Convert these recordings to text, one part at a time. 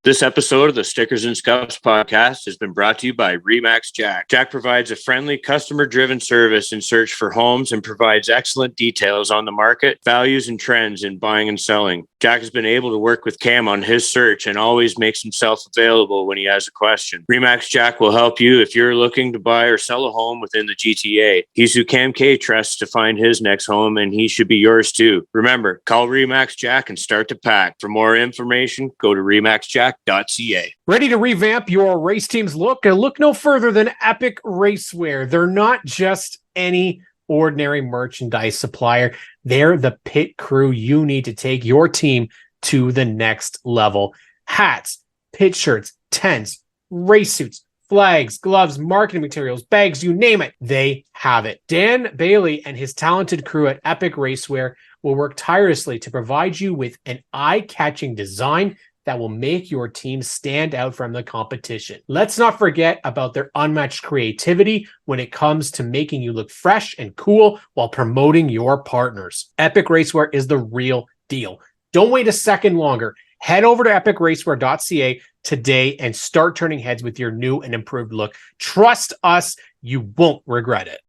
This episode of the Stickers and Scuffs podcast has been brought to you by RemaxJack. Jack provides a friendly, customer-driven service in search for homes and provides excellent details on the market, values, and trends in buying and selling. Jack has been able to work with Cam on his search and always makes himself available when he has a question. RemaxJack will help you if you're looking to buy or sell a home within the GTA. He's who Cam K trusts to find his next home, and he should be yours too. Remember, call RemaxJack and start to pack. For more information, go to RemaxJack.ca. Ready to revamp your race team's look? Look no further than Epic Racewear. They're not just any ordinary merchandise supplier. They're the pit crew you need to take your team to the next level. Hats, pit shirts, tents, race suits, flags, gloves, marketing materials, bags, you name it, they have it. Dan Bailey and his talented crew at Epic Racewear will work tirelessly to provide you with an eye-catching design that will make your team stand out from the competition. Let's not forget about their unmatched creativity when it comes to making you look fresh and cool while promoting your partners. Epic Racewear is the real deal. Don't wait a second longer. Head over to epicracewear.ca today and start turning heads with your new and improved look. Trust us, you won't regret it.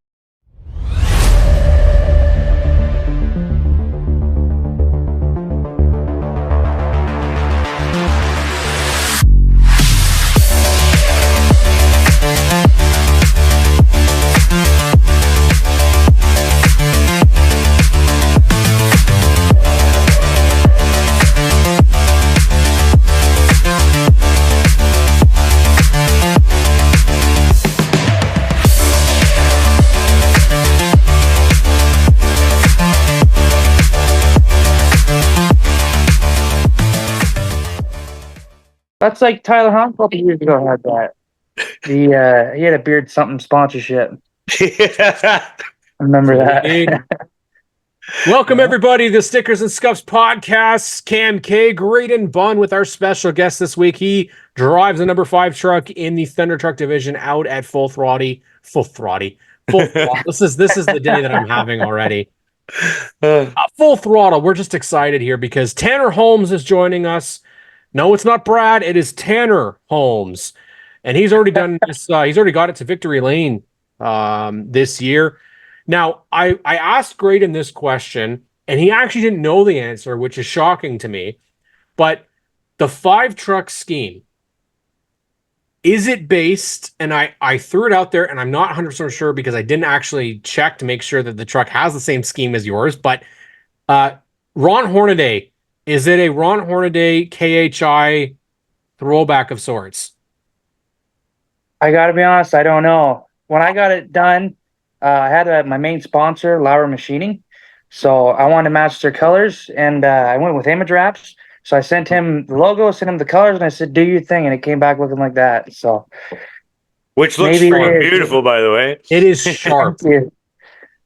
That's like Tyler Hunt a couple years ago had that. He had a beard something sponsorship. I remember that. Welcome everybody to the Stickers and Scuffs podcast. Cam K, Graydon Bunn with our special guest this week. He drives a number 5 truck in the Thunder Truck division out at full throttle. This is the day that I'm having already. Full throttle. We're just excited here because Tanner Holmes is joining us. No, it's not Brad. It is Tanner Holmes, and he's already done this. He's already got it to victory lane this year. Now, I asked Graydon this question, and he actually didn't know the answer, which is shocking to me. But the 5-truck scheme, is it based? And I threw it out there, and I'm not 100% sure because I didn't actually check to make sure that the truck has the same scheme as yours. But Ron Hornaday. Is it a Ron Hornaday KHI throwback of sorts? I got to be honest, I don't know. When I got it done, I had my main sponsor, Lauer Machining. So I wanted to match their colors, and I went with image wraps. So I sent him the logo, sent him the colors, and I said, do your thing. And it came back looking like that. So, which looks beautiful, by the way. It is sharp.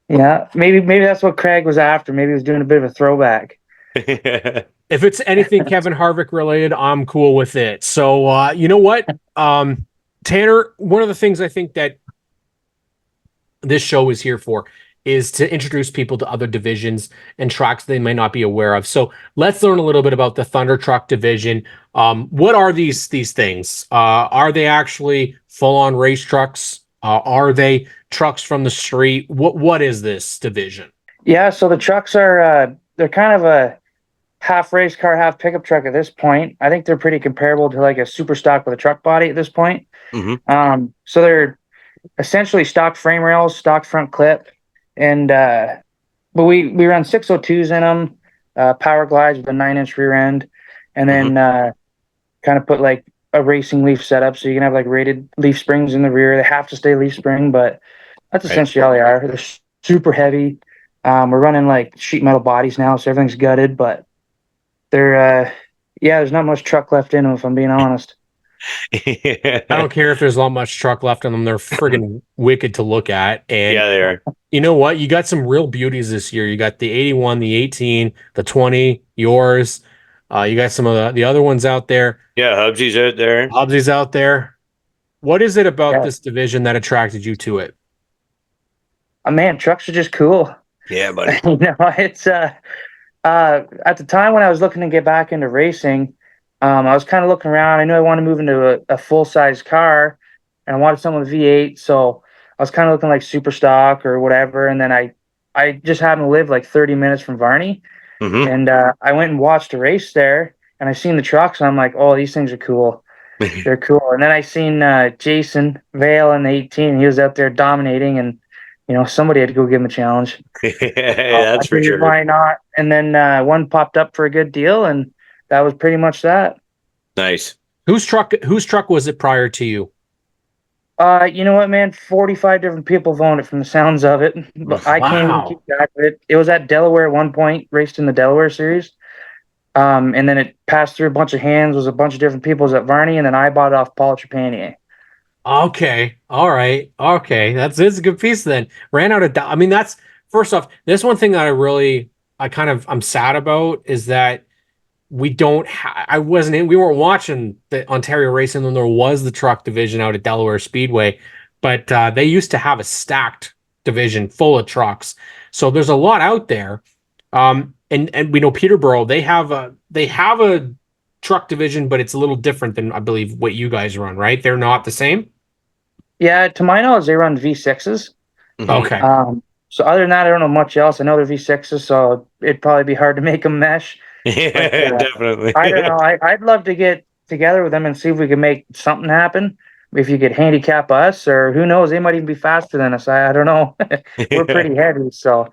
Yeah, maybe that's what Craig was after. Maybe he was doing a bit of a throwback. If it's anything Kevin Harvick related, I'm cool with it. So, you know what? Tanner, one of the things I think that this show is here for is to introduce people to other divisions and tracks they may not be aware of. So let's learn a little bit about the Thunder Truck division. What are these things? Are they actually full-on race trucks? Are they trucks from the street? What is this division? Yeah, so the trucks are they're kind of a half race car, half pickup truck at this point. I think they're pretty comparable to like a super stock with a truck body at this point. Mm-hmm. So they're essentially stock frame rails, stock front clip, and but we run 602s in them, power glides with a 9-inch rear end, and then kind of put like a racing leaf setup so you can have like rated leaf springs in the rear. They have to stay leaf spring, but that's essentially all they are. They're super heavy. We're running like sheet metal bodies now, so everything's gutted, but they're there's not much truck left in them, if I'm being honest. I don't care if there's not much truck left in them. They're friggin' wicked to look at. And yeah, they are. You know what? You got some real beauties this year. You got the 81, the 18, the 20, yours. You got some of the other ones out there. Yeah, Hubsy's out there. What is it about this division that attracted you to it? Man, trucks are just cool. Yeah, buddy. It's at the time when I was looking to get back into racing, I was kind of looking around. I knew I wanted to move into a full size car, and I wanted something with V8. So I was kind of looking like super stock or whatever. And then I just happened to live like 30 minutes from Varney, Mm-hmm. and I went and watched a race there. And I seen the trucks, and I'm like, oh, these things are cool. They're cool. And then I seen Jason Vale in the 18. He was out there dominating, and somebody had to go give him a challenge. I That's for figured, sure. why not? And then one popped up for a good deal, and that was pretty much that. Nice. Whose truck was it prior to you? You know what, man? 45 different people have owned it from the sounds of it, but I can't even keep Wow. track of it. It was at Delaware at one point, raced in the Delaware series. And then it passed through a bunch of hands, was a bunch of different people's at Varney, and then I bought it off Paul Trepanier. Okay. All right. Okay. That's a good piece then. Ran out of I mean, that's first off, this one thing that I'm sad about is that we don't we weren't watching the Ontario racing when there was the truck division out at Delaware Speedway, but they used to have a stacked division full of trucks. So there's a lot out there. And we know Peterborough, they have a truck division, but it's a little different than I believe what you guys run, right? They're not the same. Yeah, to my knowledge, they run V6s. Mhm. Okay. So other than that, I don't know much else. I know they're V6s, so it'd probably be hard to make them mesh. But Yeah, definitely. I don't know. I'd love to get together with them and see if we can make something happen. If you could handicap us, or who knows, they might even be faster than us. I don't know. We're pretty heavy, so.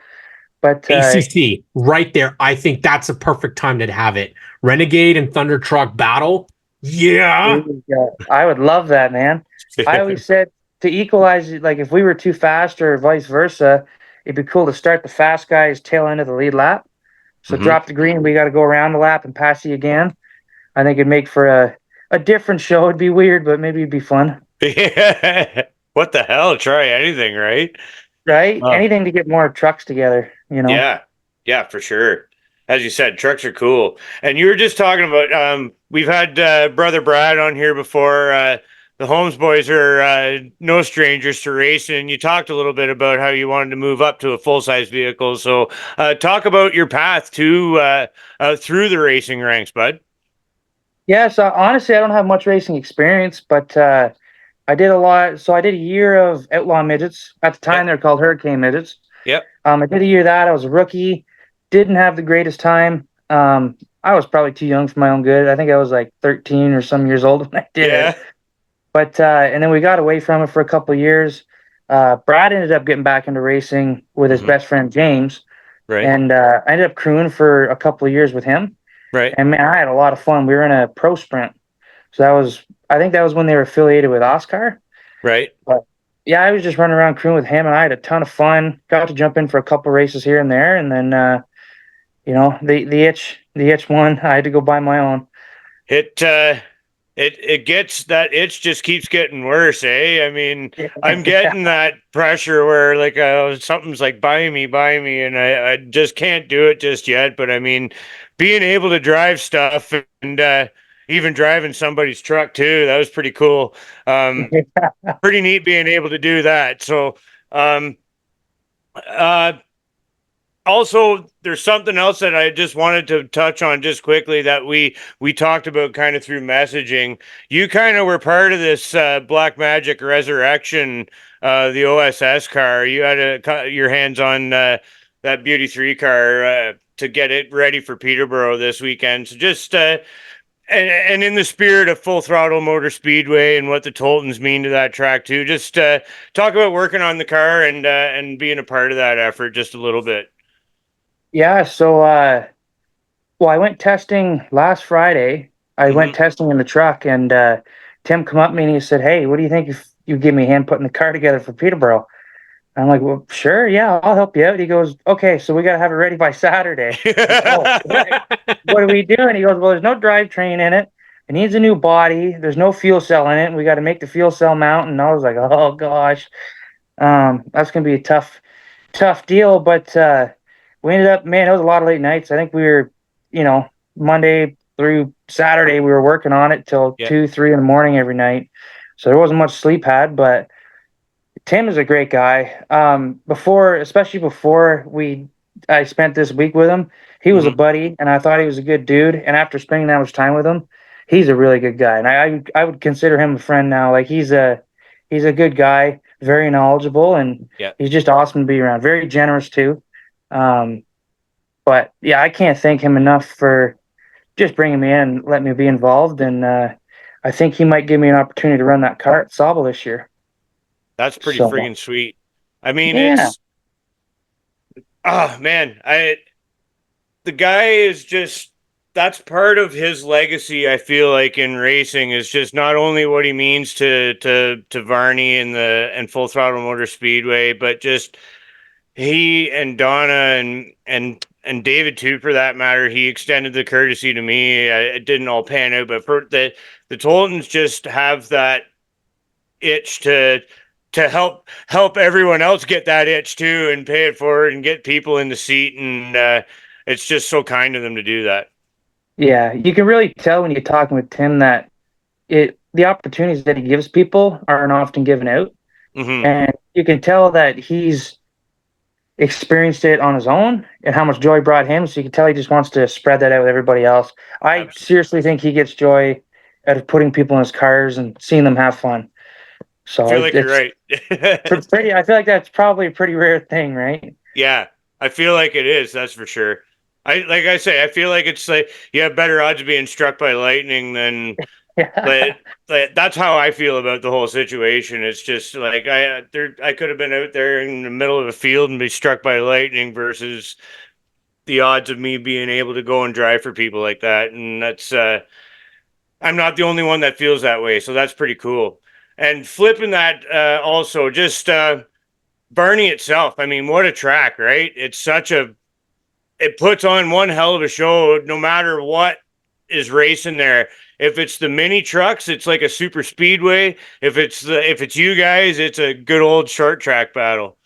But ACC right there. I think that's a perfect time to have it. Renegade and Thunder Truck battle. Yeah. I would love that, man. I always said to equalize, like if we were too fast or vice versa, it'd be cool to start the fast guy's tail end of the lead lap. So Mhm. drop the green, we got to go around the lap and pass you again. I think it'd make for a different show. It'd be weird, but maybe it'd be fun. Yeah. What the hell? Try anything, right? Right? Anything to get more trucks together, Yeah. Yeah, for sure. As you said, trucks are cool. And you were just talking about we've had brother Brad on here before. The Holmes boys are no strangers to racing. You talked a little bit about how you wanted to move up to a full-size vehicle. So talk about your path to through the racing ranks, bud. Yeah, so honestly, I don't have much racing experience, but I did a lot. So I did a year of outlaw midgets. At the time, Yep. they're called hurricane midgets. Yep. I did a year of that. I was a rookie. Didn't have the greatest time. I was probably too young for my own good. I think I was like 13 or some years old when I did Yeah. it. But and then we got away from it for a couple of years. Brad ended up getting back into racing with his Mhm. best friend James, Right. and I ended up crewing for a couple of years with him. Right. And man, I had a lot of fun. We were in a pro sprint, so I think that was when they were affiliated with Oscar. Right. But yeah, I was just running around crewing with him, and I had a ton of fun. Got to jump in for a couple races here and there, and then the itch won. I had to go buy my own. It gets that itch just keeps getting worse, eh? I mean, I'm getting that pressure where like something's like buy me, and I just can't do it just yet. But I mean, being able to drive stuff and even driving somebody's truck too, that was pretty cool. Pretty neat being able to do that. So um uh also there's something else that I just wanted to touch on just quickly that we talked about kind of through messaging. You kind of were part of this Blackmagic Resurrection, the OSS car. You had your hands on that Beauty 3 car to get it ready for Peterborough this weekend. So just and in the spirit of Full Throttle Motor Speedway and what the Toltons mean to that track too, just talk about working on the car and being a part of that effort just a little bit. Yeah, so well, I went testing last Friday. I went testing in the truck, and Tim come up to me and he said, "Hey, what do you think if you give me a hand putting the car together for Peterborough?" I'm like, "Well, sure, yeah, I'll help you out." He goes, "Okay, so we got to have it ready by Saturday." Oh, what are we doing? He goes, "Well, there's no drivetrain in it. It needs a new body. There's no fuel cell in it. And we got to make the fuel cell mount." And I was like, "Oh gosh, that's gonna be a tough deal." But we ended up, man, it was a lot of late nights. I think we were, Monday through Saturday, we were working on it till 2, 3 in the morning every night. So there wasn't much sleep had, but Tim is a great guy. Especially before I spent this week with him, he was a buddy, and I thought he was a good dude. And after spending that much time with him, he's a really good guy, and I would consider him a friend now. Like he's a good guy, very knowledgeable, and Yeah. he's just awesome to be around. Very generous too. But yeah, I can't thank him enough for just bringing me in and letting me be involved. And I think he might give me an opportunity to run that car at Sauble this year. That's pretty So, friggin' sweet. I mean, yeah. oh man, the guy is just, that's part of his legacy. I feel like in racing is just not only what he means to Varney and Full Throttle Motor Speedway, but just he and Donna and David too, for that matter. He extended the courtesy to me. It didn't all pan out, but for the Toltons just have that itch to help everyone else get that itch too, and pay it forward and get people in the seat, and it's just so kind of them to do that. Yeah, you can really tell when you're talking with Tim that the opportunities that he gives people aren't often given out. Mm-hmm. And you can tell that he's experienced it on his own and how much joy brought him. So you can tell he just wants to spread that out with everybody else. I Absolutely. seriously think he gets joy out of putting people in his cars and seeing them have fun. So I feel like you're right. I feel like that's probably a pretty rare thing, right? Yeah, I feel like it is. That's for sure. Like I say, I feel like it's like you have better odds of being struck by lightning than. Yeah. But that's how I feel about the whole situation. It's just like I could have been out there in the middle of a field and be struck by lightning versus the odds of me being able to go and drive for people like that. And that's I'm not the only one that feels that way, so that's pretty cool. And flipping that, also just Barney itself. I mean, what a track, right? It puts on one hell of a show, no matter what is racing there. If it's the mini trucks, it's like a super speedway. If it's you guys, it's a good old short track battle.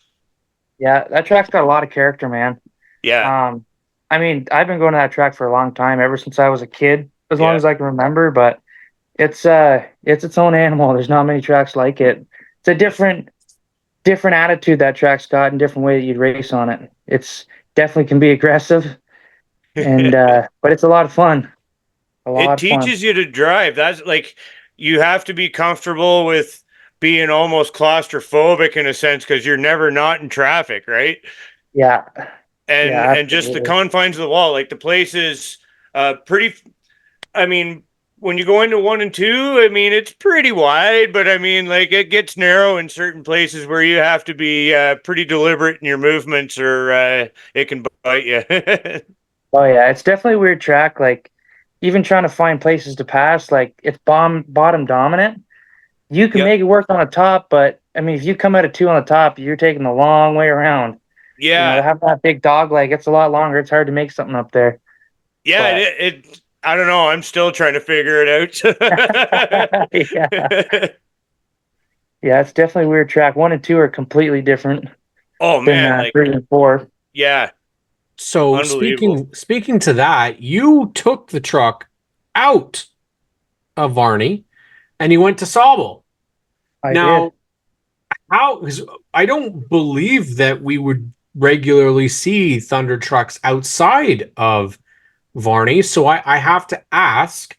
Yeah, that track's got a lot of character, man. Yeah, I mean, I've been going to that track for a long time, ever since I was a kid, as long yeah, as I can remember, but it's its own animal. There's not many tracks like it. It's a different attitude that track's got and different way that you'd race on it. It's definitely can be aggressive and but it's a lot of fun. A it lot of fun. teaches you to drive. That's like you have to be comfortable with being almost claustrophobic in a sense because you're never not in traffic, right? Yeah. Yeah, And just the absolutely. confines of the wall, like the place is pretty. I mean, when you go into 1 and 2, I mean, it's pretty wide, but I mean, like it gets narrow in certain places where you have to be pretty deliberate in your movements, or it can bite you. Oh yeah, it's definitely a weird track. Like even trying to find places to pass, like it's bottom dominant. You can Yep. make it work on the top, but I mean, if you come out of two on the top, you're taking the long way around. You know, to Yeah. have that big dog leg, it's a lot longer. It's hard to make something up there. Yeah. But I don't know. I'm still trying to figure it yeah, out. yeah, it's definitely a weird track. 1 and 2 are completely different Oh, than man. Like, 3 and 4. yeah. So Unbelievable. speaking to that, you took the truck out of Varney and you went to Sauble. I Now, did. how? 'Cause I don't believe that we would regularly see Thunder trucks outside of Varney. So I have to ask,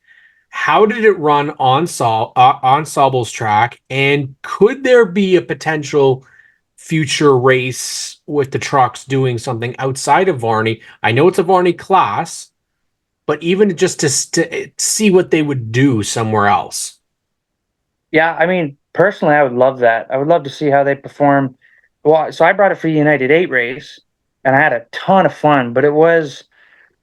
how did it run on Sauble's track, and could there be a potential future race with the trucks doing something outside of Varney? I know it's a Varney class, but even just to see what they would do somewhere else. Yeah, I mean, personally, I would love that. I would love to see how they perform. Well, so I brought it for United 8 race, and I had a ton of fun, but it was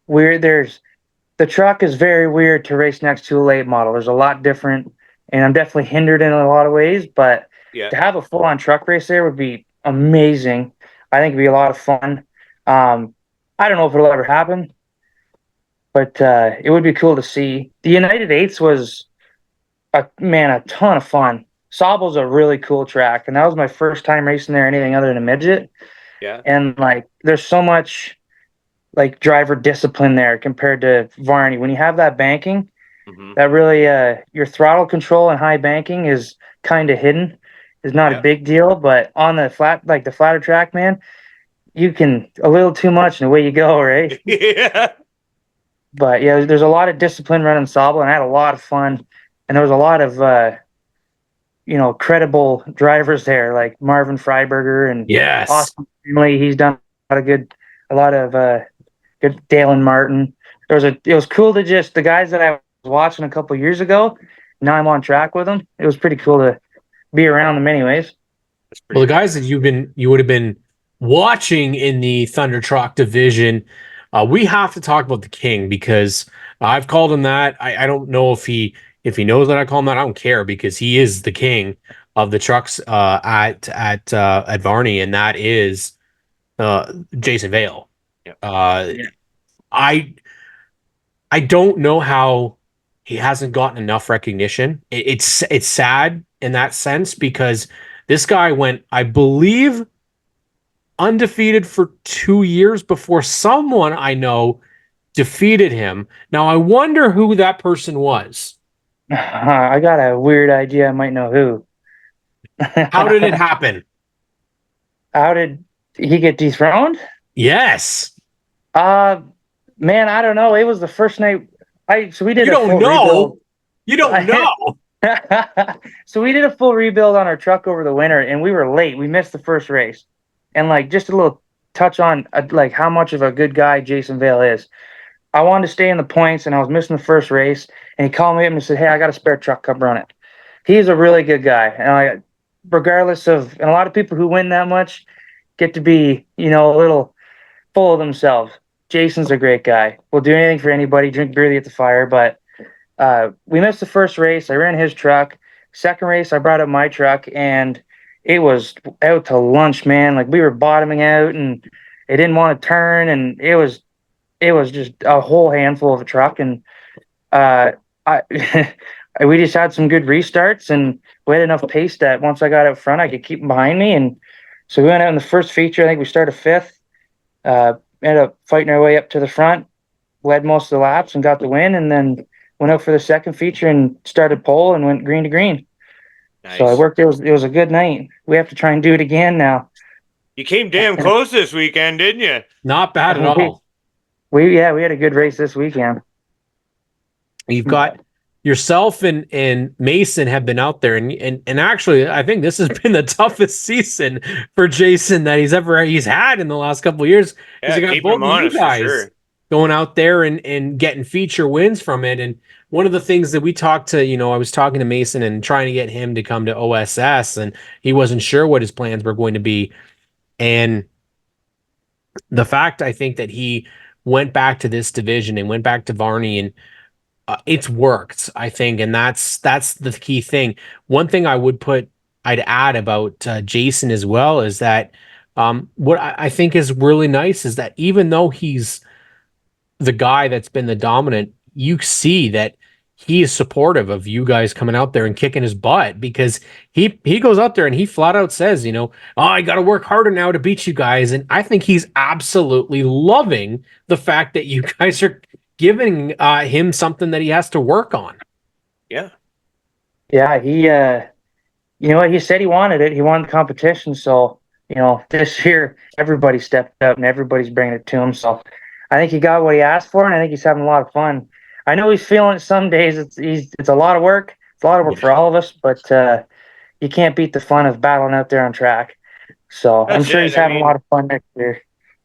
weird. The truck is very weird to race next to a late model. There's a lot different, and I'm definitely hindered in a lot of ways, but Yeah. to have a full-on truck race there would be amazing. I think it'd be a lot of fun. I don't know if it'll ever happen, but it would be cool to see. The United Eights was a ton of fun. Sauble's a really cool track, and that was my first time racing there anything other than a midget. Yeah. And like, there's so much like driver discipline there compared to Varney. When you have that banking, Mm-hmm. that really your throttle control and high banking is kind of hidden. Is not a Yeah. big deal, but on the flatter track, man, you can a little too much and away you go, right? Yeah. But yeah, there's a lot of discipline running Sauble, and I had a lot of fun. And there was a lot of credible drivers there, like Marvin Freiberger and Yes. Austin Finley. He's done a lot of good Dalen Martin. It was cool to just the guys that I was watching a couple years ago. Now I'm on track with them. It was pretty cool to be around them, anyways. Well, the guys that you would have been watching in the Thunder Truck division, we have to talk about the King because I've called him that. I don't know if he knows that I call him that. I don't care because he is the king of the trucks at Varney, and that is Jason Vale. Yeah. Yeah. I don't know how he hasn't gotten enough recognition. It's sad in that sense because this guy went, I believe, undefeated for 2 years before someone I know defeated him. Now I wonder who that person was. I got a weird idea. I might know who. How did it happen? How did he get dethroned? Yes. Man, I don't know. It was the first night. So we did. You don't know. You don't know. So we did a full rebuild on our truck over the winter, and we were late. We missed the first race, and like just a little touch on like how much of a good guy Jason Vale is. I wanted to stay in the points, and I was missing the first race, and he called me up and said, "Hey, I got a spare truck. Come run it." He's a really good guy, and regardless of, and a lot of people who win that much get to be, a little full of themselves. Jason's a great guy. Will do anything for anybody. Drink beer at the fire, but we missed the first race. I ran his truck. Second race, I brought up my truck, and it was out to lunch, man. Like we were bottoming out, and it didn't want to turn, and it was just a whole handful of a truck. And I we just had some good restarts, and we had enough pace that once I got out front, I could keep them behind me. And so we went out in the first feature. I think we started fifth. Ended up fighting our way up to the front, led most of the laps, and got the win. And then went out for the second feature and started pole and went green to green. Nice. So I worked. It was a good night. We have to try and do it again now. You came damn close this weekend, didn't you? Not bad at all. We had a good race this weekend. You've got yourself and Mason have been out there, and actually I think this has been the toughest season for Jason that he's had in the last couple of years. Yeah, you got both of you guys going out there and getting feature wins from it. And one of the things that we talked to, I was talking to Mason and trying to get him to come to OSS, and he wasn't sure what his plans were going to be. And the fact, I think, that he went back to this division and went back to Varney, and it's worked, I think, and that's the key thing. One thing I'd add about Jason as well is that what I think is really nice is that even though he's the guy that's been the dominant, you see that he is supportive of you guys coming out there and kicking his butt, because he goes out there and he flat out says, I got to work harder now to beat you guys. And I think he's absolutely loving the fact that you guys are giving him something that he has to work on. Yeah. Yeah. He said he wanted it. He wanted competition. So, this year everybody stepped up and everybody's bringing it to him. So I think he got what he asked for, and I think he's having a lot of fun. I know he's feeling it some days. It's a lot of work. It's a lot of work for all of us, but you can't beat the fun of battling out there on track. So I'm sure he's having a lot of fun next year.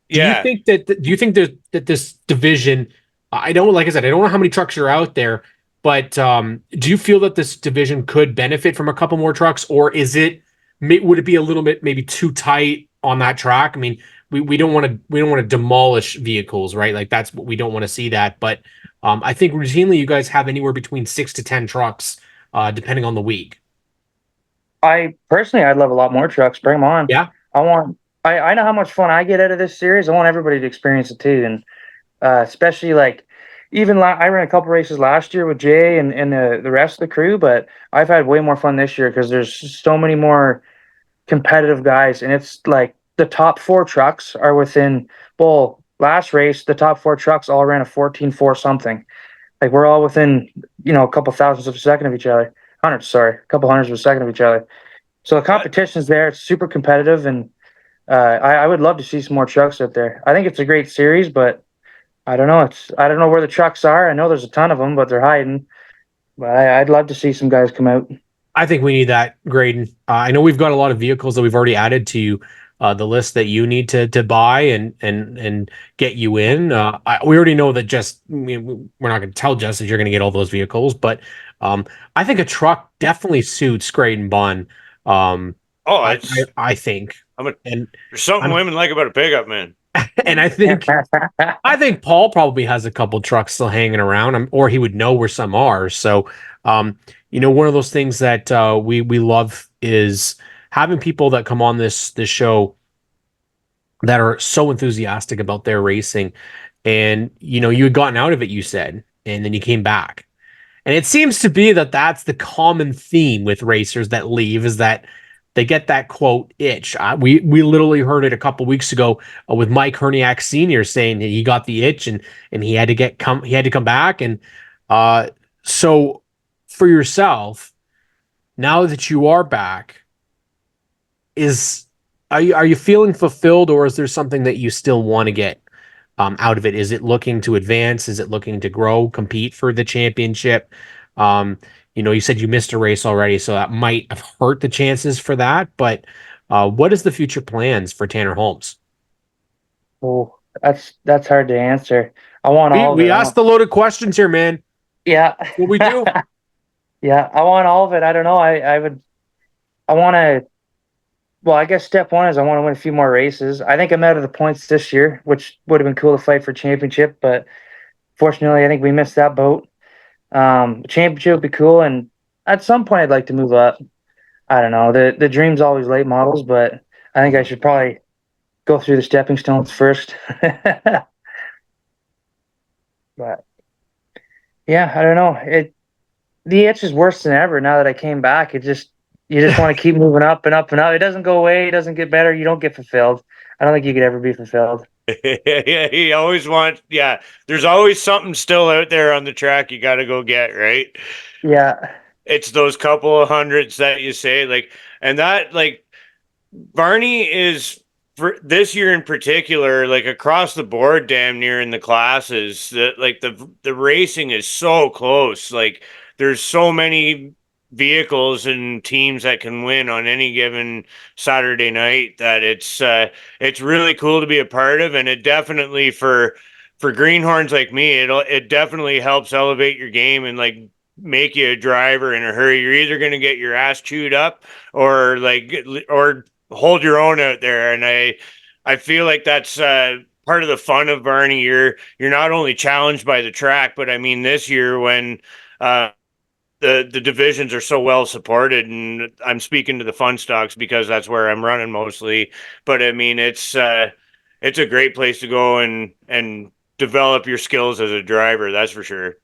Yeah. Do you think that this division, like I said, I don't know how many trucks are out there, but do you feel that this division could benefit from a couple more trucks, or would it be a little bit maybe too tight on that track? I mean, we don't want to demolish vehicles, right? Like that's what we don't want to see that. But I think routinely you guys have anywhere between 6 to 10 trucks, depending on the week. I'd love a lot more trucks. Bring them on. Yeah. I know how much fun I get out of this series. I want everybody to experience it too. And especially like even I ran a couple races last year with Jay and the rest of the crew, but I've had way more fun this year because there's so many more competitive guys, and it's like the top 4 trucks are within. Well, last race the top 4 trucks all ran a 14.4 something. Like we're all within a couple thousandths of a second of each other. A couple hundreds of a second of each other. So the competition's there. It's super competitive, and I would love to see some more trucks out there. I think it's a great series, but I don't know. I don't know where the trucks are. I know there's a ton of them, but they're hiding. But I'd love to see some guys come out. I think we need that, Graydon. I know we've got a lot of vehicles that we've already added to the list that you need to buy and get you in. We already know that we're not going to tell Jess that you're going to get all those vehicles, but I think a truck definitely suits Graydon Bunn. I think. There's something women like about a pickup, man. And I think Paul probably has a couple trucks still hanging around, or he would know where some are. So, one of those things that we love is having people that come on this show that are so enthusiastic about their racing. And you had gotten out of it, you said, and then you came back. And it seems to be that that's the common theme with racers that leave, is that they get that quote itch. We literally heard it a couple weeks ago with Mike Herniak Sr. saying that he got the itch and he had to come back. And so for yourself, now that you are back, are you feeling fulfilled, or is there something that you still want to get out of it? Is it looking to advance? Is it looking to grow, compete for the championship? You said you missed a race already, so that might have hurt the chances for that. But what is the future plans for Tanner Holmes? Oh, that's hard to answer. I want all of it. We asked the loaded questions here, man. Yeah. What we do? Yeah, I want all of it. I don't know. I want to. Well, I guess step one is I want to win a few more races. I think I'm out of the points this year, which would have been cool to fight for championship, but fortunately, I think we missed that boat. Championship would be cool, and at some point, I'd like to move up. I don't know. The dream's always late models, but I think I should probably go through the stepping stones first. But yeah, I don't know. The itch is worse than ever now that I came back. You just want to keep moving up and up and up. It doesn't go away. It doesn't get better. You don't get fulfilled. I don't think you could ever be fulfilled. Yeah, he always wants. Yeah, there's always something still out there on the track you got to go get, right? Yeah, it's those couple of hundreds that you say, and that, Barney is, for this year in particular, across the board, damn near in the classes, that the racing is so close. There's so many vehicles and teams that can win on any given Saturday night that it's really cool to be a part of. And it definitely, for greenhorns like me, it definitely helps elevate your game and make you a driver in a hurry. You're either going to get your ass chewed up or hold your own out there. And I feel like that's part of the fun of Barney. You're not only challenged by the track, but I mean, this year when the divisions are so well supported, and I'm speaking to the fun stocks because that's where I'm running mostly. But I mean, it's a great place to go and develop your skills as a driver. That's for sure.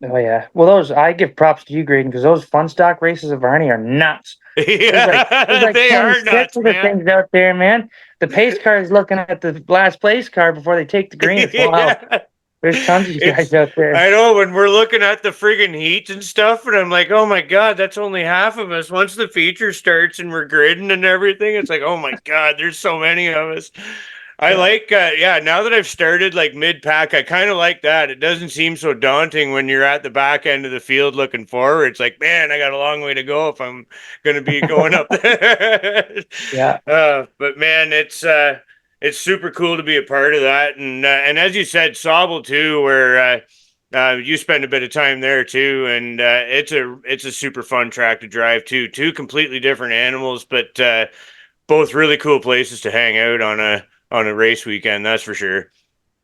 Oh yeah. Well, I give props to you, Graydon, because those fun stock races of Barney are nuts. Yeah, there's like they are nuts, man. Things out there, man. The pace car is looking at the last place car before they take the green. Wow. Yeah. There's tons of guys out there. I know, when we're looking at the friggin' heats and stuff, and I'm like, oh my God, that's only half of us. Once the feature starts and we're gridding and everything, it's like, oh my God, there's so many of us. I like, now that I've started mid-pack, I kind of like that. It doesn't seem so daunting when you're at the back end of the field looking forward. It's like, man, I got a long way to go if I'm going to be going up there. Yeah. But man, it's super cool to be a part of that. And as you said, Sauble too, where you spend a bit of time there too. And it's a super fun track to drive too. Two completely different animals, but both really cool places to hang out on a race weekend, that's for sure.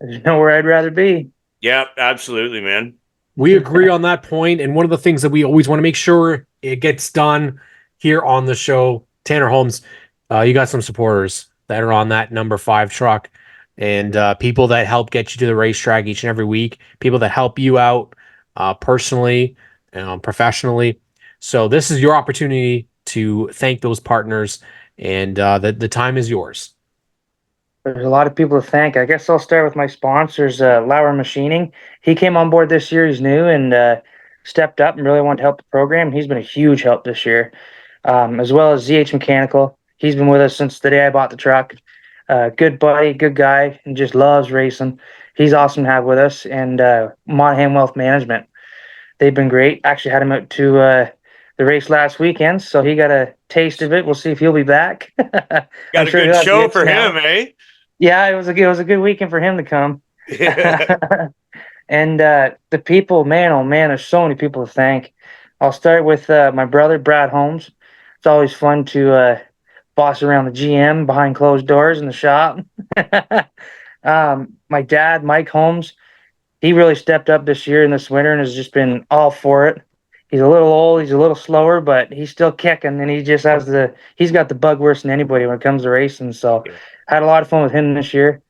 There's nowhere I'd rather be. Yeah, absolutely, man. We agree on that point. And one of the things that we always want to make sure it gets done here on the show, Tanner Holmes, you got some supporters that are on that number 5 truck, and people that help get you to the racetrack each and every week, people that help you out personally, professionally. So this is your opportunity to thank those partners, and the time is yours. There's a lot of people to thank. I guess I'll start with my sponsors, Lauer Machining. He came on board this year. He's new and stepped up and really wanted to help the program. He's been a huge help this year, as well as ZH Mechanical. He's been with us since the day I bought the truck. Good buddy, good guy, and just loves racing. he's awesome to have with us. And Monahan Wealth Management, they've been great. Actually had him out to the race last weekend, so he got a taste of it. We'll see if he'll be back. Got a good show for him, eh? Yeah, it was a good weekend for him to come. And the people, man, oh man, there's so many people to thank. I'll start with my brother, Brad Holmes. It's always fun to boss around the GM behind closed doors in the shop. My dad, Mike Holmes, he really stepped up this year and this winter and has just been all for it. He's a little old, he's a little slower, but he's still kicking, and he just has he's got the bug worse than anybody when it comes to racing. So had a lot of fun with him this year.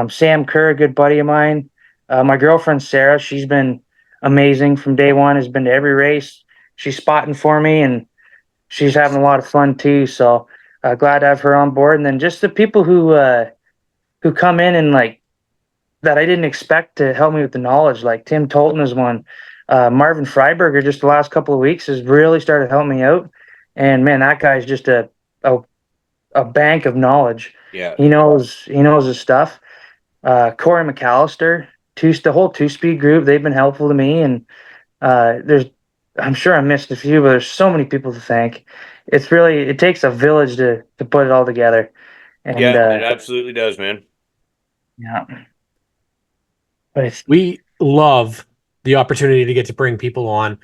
Sam Kerr, a good buddy of mine. My girlfriend, Sarah, she's been amazing from day one, has been to every race. She's spotting for me, and she's having a lot of fun too. So glad to have her on board. And then just the people who come in and like that I didn't expect to help me with the knowledge, like Tim Tolton is one. Marvin Freiberger, just the last couple of weeks, has really started helping me out. And man, that guy's just a bank of knowledge. Yeah, he knows his stuff. Corey McAllister, the whole 2-speed group, they've been helpful to me. And I'm sure I missed a few, but there's so many people to thank. It takes a village to put it all together. And, it absolutely does, man. Yeah. But we love the opportunity to get to bring people on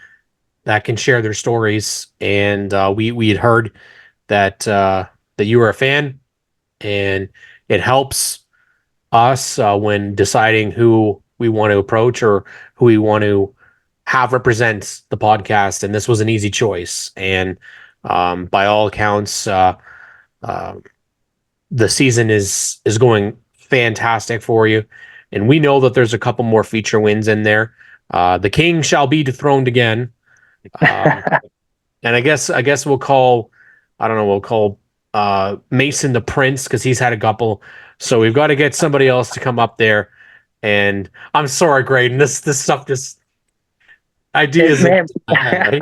that can share their stories. And we had heard that you were a fan, and it helps us when deciding who we want to approach or who we want to have represent the podcast. And this was an easy choice. And by all accounts, the season is going fantastic for you. And we know that there's a couple more feature wins in there. The king shall be dethroned again. And I guess we'll call Mason the prince, because he's had a couple. So we've got to get somebody else to come up there. And I'm sorry, Graydon, this stuff just ideas. Right?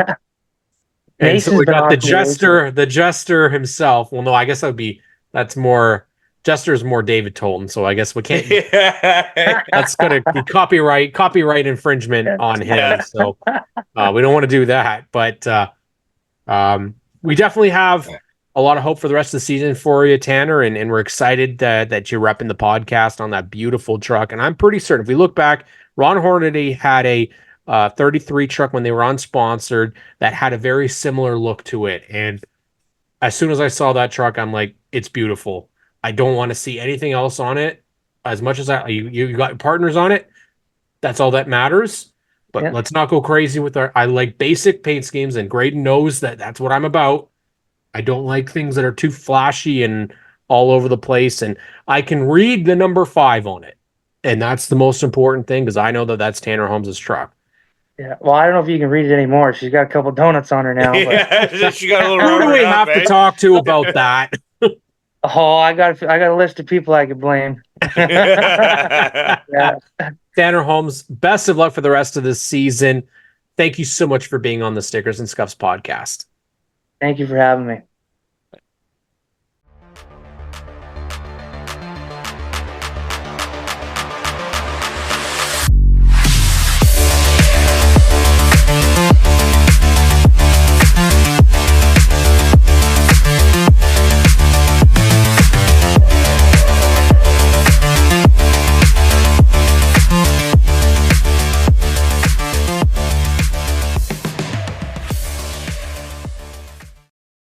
And so we got the jester himself. Well, no, I guess Jester is more David Tolton, so I guess we can't. That's going to be copyright infringement on him. So we don't want to do that. But we definitely have a lot of hope for the rest of the season for you, Tanner, and we're excited that you're repping the podcast on that beautiful truck. And I'm pretty certain if we look back, Ron Hornady had a 33 truck when they were unsponsored that had a very similar look to it. And as soon as I saw that truck, I'm like, it's beautiful. I don't want to see anything else on it. As much as you got partners on it, that's all that matters. But let's not go crazy with I like basic paint schemes, and Graydon knows that that's what I'm about. I don't like things that are too flashy and all over the place. And I can read the number 5 on it. And that's the most important thing, because I know that that's Tanner Holmes' truck. Yeah, well, I don't know if you can read it anymore. She's got a couple donuts on her now. But... yeah, she got a little. Who do we have to talk to about that? Oh, I got a list of people I could blame. Yeah. Tanner Holmes, best of luck for the rest of this season. Thank you so much for being on the Stickers and Scuffs podcast. Thank you for having me.